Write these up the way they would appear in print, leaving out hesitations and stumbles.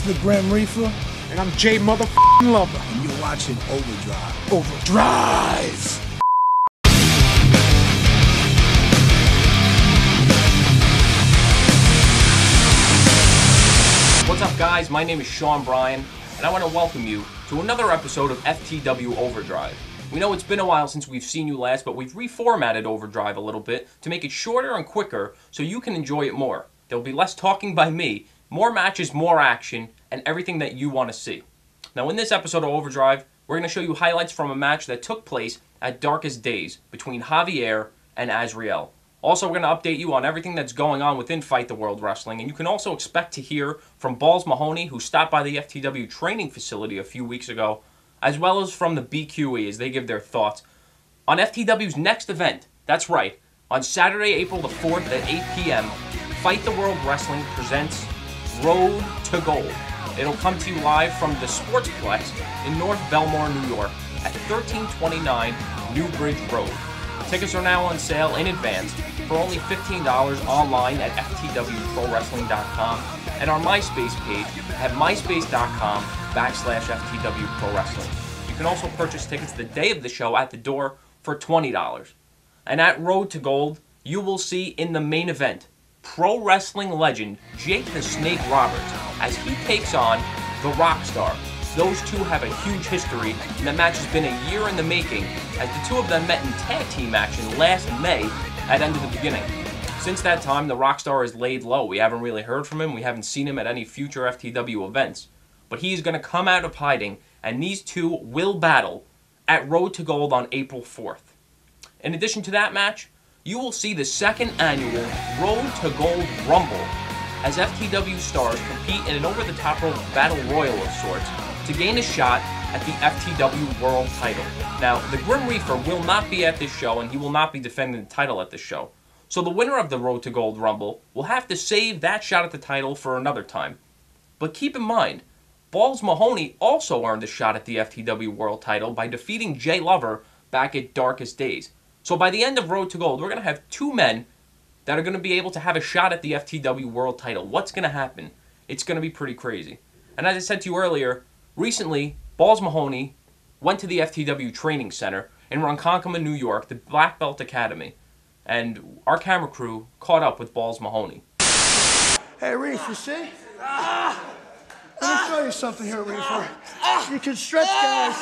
the Grim Reaper. And I'm Jay motherfucking Lover. And you're watching Overdrive. Overdrive! What's up, guys? My name is Sean Bryan, and I want to welcome you to another episode of FTW Overdrive. We know it's been a while since we've seen you last, but we've reformatted Overdrive a little bit to make it shorter and quicker so you can enjoy it more. There'll be less talking by me, more matches, more action, and everything that you want to see. Now, in this episode of Overdrive, we're going to show you highlights from a match that took place at Darkest Days between Javi Air and Azrieal. Also, we're going to update you on everything that's going on within Fight the World Wrestling, and you can also expect to hear from Balls Mahoney, who stopped by the FTW training facility a few weeks ago, as well as from the BQE as they give their thoughts on FTW's next event. That's right, on Saturday, April the 4th at 8 p.m., Fight the World Wrestling presents Road to Gold. It'll come to you live from the Sportsplex in North Belmore, New York at 1329 New Bridge Road. Tickets are now on sale in advance for only $15 online at ftwprowrestling.com and our MySpace page at myspace.com/FTWProWrestling. You can also purchase tickets the day of the show at the door for $20. And at Road to Gold, you will see in the main event pro wrestling legend Jake the Snake Roberts as he takes on the Rockstar. Those two have a huge history, and the match has been a year in the making as the two of them met in tag team action last May at End of the Beginning. Since that time, the Rockstar is laid low. We haven't really heard from him. We haven't seen him at any future FTW events. But he's going to come out of hiding, and these two will battle at Road to Gold on April 4th. In addition to that match, you will see the second annual Road to Gold Rumble as FTW stars compete in an over-the-top rope battle royal of sorts to gain a shot at the FTW World title. Now, the Grim Reaper will not be at this show, and he will not be defending the title at this show. So the winner of the Road to Gold Rumble will have to save that shot at the title for another time. But keep in mind, Balls Mahoney also earned a shot at the FTW World title by defeating Jay Lover back at Darkest Days. So by the end of Road to Gold, we're going to have two men that are going to be able to have a shot at the FTW World title. What's going to happen? It's going to be pretty crazy. And as I said to you earlier, recently, Balls Mahoney went to the FTW Training Center in Ronkonkoma, New York, the Black Belt Academy. And our camera crew caught up with Balls Mahoney. Hey, Reef, you see? Let me show you something here, Reefer. You can stretch guys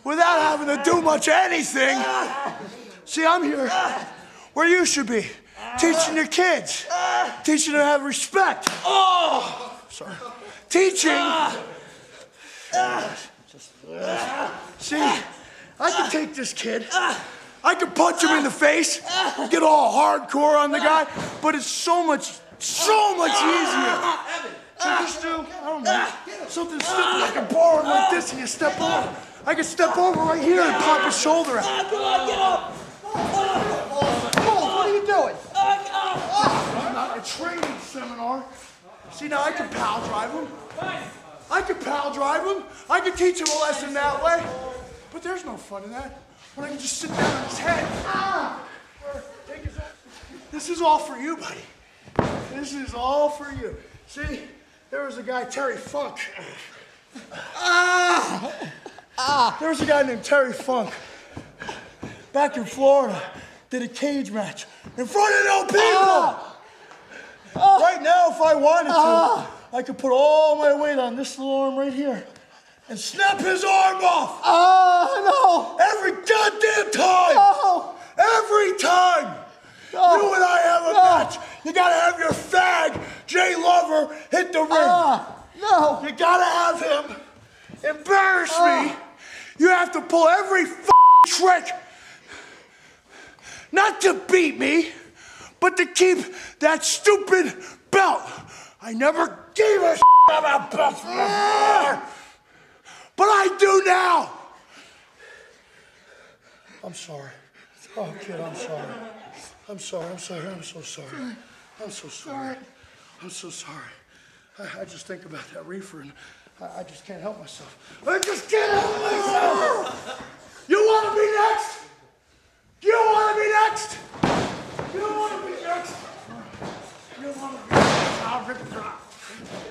without having to do much of anything. See, I'm here where you should be, teaching your kids, teaching them to have respect. Oh, sorry. Teaching. See, I can take this kid, I can punch him in the face, get all hardcore on the guy, but it's so much easier. So just do, I don't know, something stupid like a bar like this and you step over. I can step over right here and pop his shoulder out. Come on, get up! What are you doing? I'm not a training seminar. See, now I can pal drive him. I can pal drive him. I can teach him a lesson that way. But there's no fun in that. When I can just sit down on his head. This is all for you, buddy. This is all for you. See, there was a guy, Terry Funk. There was a guy named Terry Funk. Back in Florida, did a cage match in front of no people. Right now, if I wanted to, I could put all my weight on this little arm right here and snap his arm off. No! Every goddamn time. No! Every time. No. You and I have a match. You gotta have your fag, Jay Lover, hit the ring. No! You gotta have him embarrass me. You have to pull every trick. Not to beat me, but to keep that stupid belt. I never gave a about belts before, but I do now. I'm sorry. Oh, kid, I'm sorry. I'm sorry. I'm sorry. I'm so sorry. I'm so sorry. I'm so sorry. I just think about that reefer and I just can't help myself. I just can't help myself. You want to be next? You want to be next? You want to be next? You want to be next? I'll rip it out.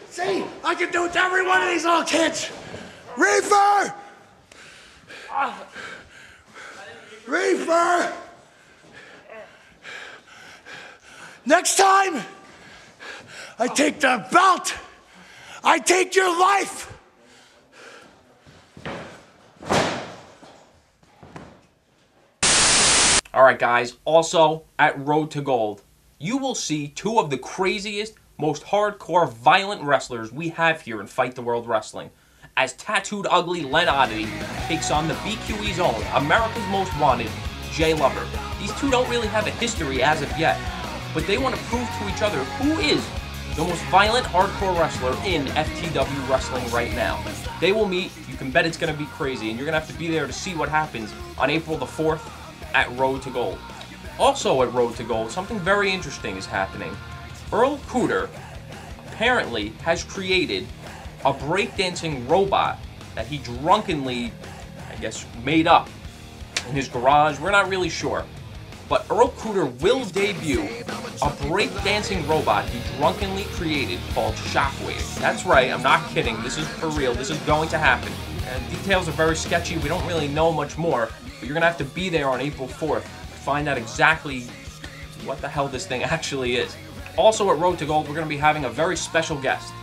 See, I I can do it to every one of these little kids. Reefer! Reefer! Next time, I take the belt. I take your life. All right, guys. Also, at Road to Gold, you will see two of the craziest, most hardcore, violent wrestlers we have here in Fight the World Wrestling. As tattooed ugly Len Oddity takes on the BQE's own, America's Most Wanted, Jay Lover. These two don't really have a history as of yet, but they want to prove to each other who is the most violent hardcore wrestler in FTW Wrestling right now. They will meet. You can bet it's going to be crazy, and you're going to have to be there to see what happens on April the 4th at Road to Gold. Also at Road to Gold, something very interesting is happening. Earl Cooter apparently has created a breakdancing robot that he drunkenly, I guess, made up in his garage. We're not really sure. But Earl Cooter will debut a breakdancing robot he drunkenly created called Shockwave. That's right, I'm not kidding. This is for real. This is going to happen. And details are very sketchy. We don't really know much more. But you're going to have to be there on April 4th to find out exactly what the hell this thing actually is. Also at Road to Gold, we're going to be having a very special guest.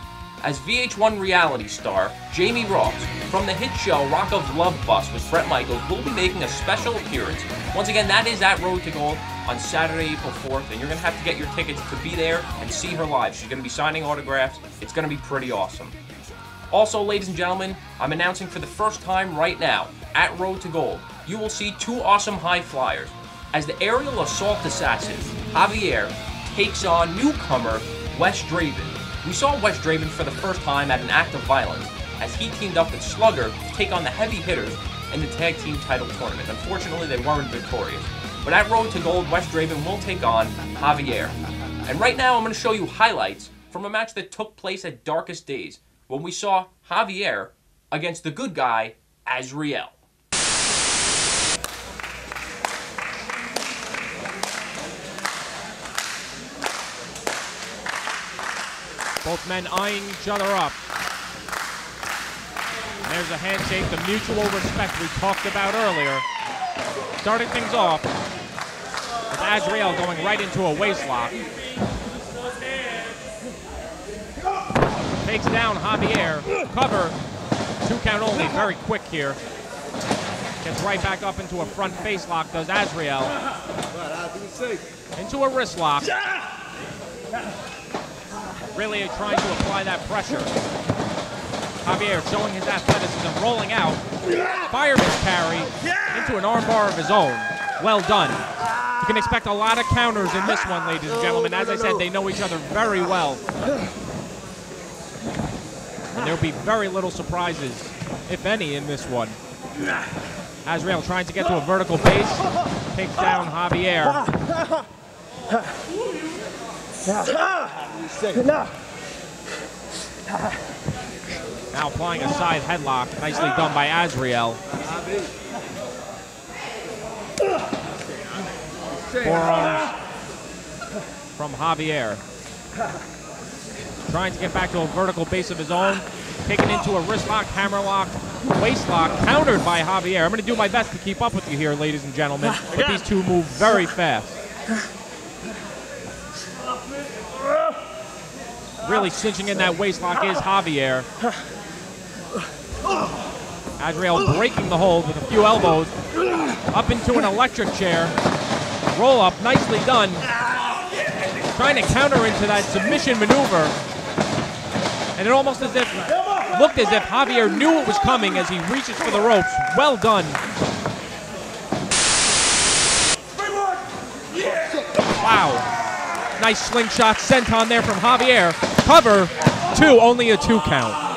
As VH1 reality star, Jamie Ross, from the hit show Rock of Love Bus with Bret Michaels, will be making a special appearance. Once again, that is at Road to Gold on Saturday, April 4th, and you're going to have to get your tickets to be there and see her live. She's going to be signing autographs. It's going to be pretty awesome. Also, ladies and gentlemen, I'm announcing for the first time right now, at Road to Gold, you will see two awesome high flyers. As the aerial assault assassin, Javi Air, takes on newcomer Wes Draven. We saw Wes Draven for the first time at an act of violence as he teamed up with Slugger to take on the heavy hitters in the tag team title tournament. Unfortunately, they weren't victorious. But at Road to Gold, Wes Draven will take on Javi Air. And right now, I'm going to show you highlights from a match that took place at Darkest Days when we saw Javi Air against the good guy, Azrieal. Both men eyeing each other up. And there's a handshake, the mutual respect we talked about earlier. Starting things off with Azrieal going right into a waistlock. Takes down Javi Air. Cover. 2 count only. Very quick here. Gets right back up into a front face lock, does Azrieal. Into a wrist lock. Really trying to apply that pressure. Javi Air showing his athleticism, rolling out. Fireman's carry into an armbar of his own. Well done. You can expect a lot of counters in this one, ladies and gentlemen. As I said, they know each other very well. And there'll be very little surprises, if any, in this one. Azrieal trying to get to a vertical base. Takes down Javi Air. Now applying a side headlock. Nicely done by Azrieal. Forearms from Javi Air. Trying to get back to a vertical base of his own. Taken into a wrist lock, hammer lock, waist lock. Countered by Javi Air. I'm going to do my best to keep up with you here, ladies and gentlemen. But these two move very fast. Really cinching in that waist lock is Javi Air. Azrieal breaking the hold with a few elbows. Up into an electric chair. Roll up, nicely done. Trying to counter into that submission maneuver. And it almost looked as if Javi Air knew it was coming as he reaches for the ropes. Well done. Wow. Nice slingshot senton there from Javi Air. Cover, 2, only a 2 count.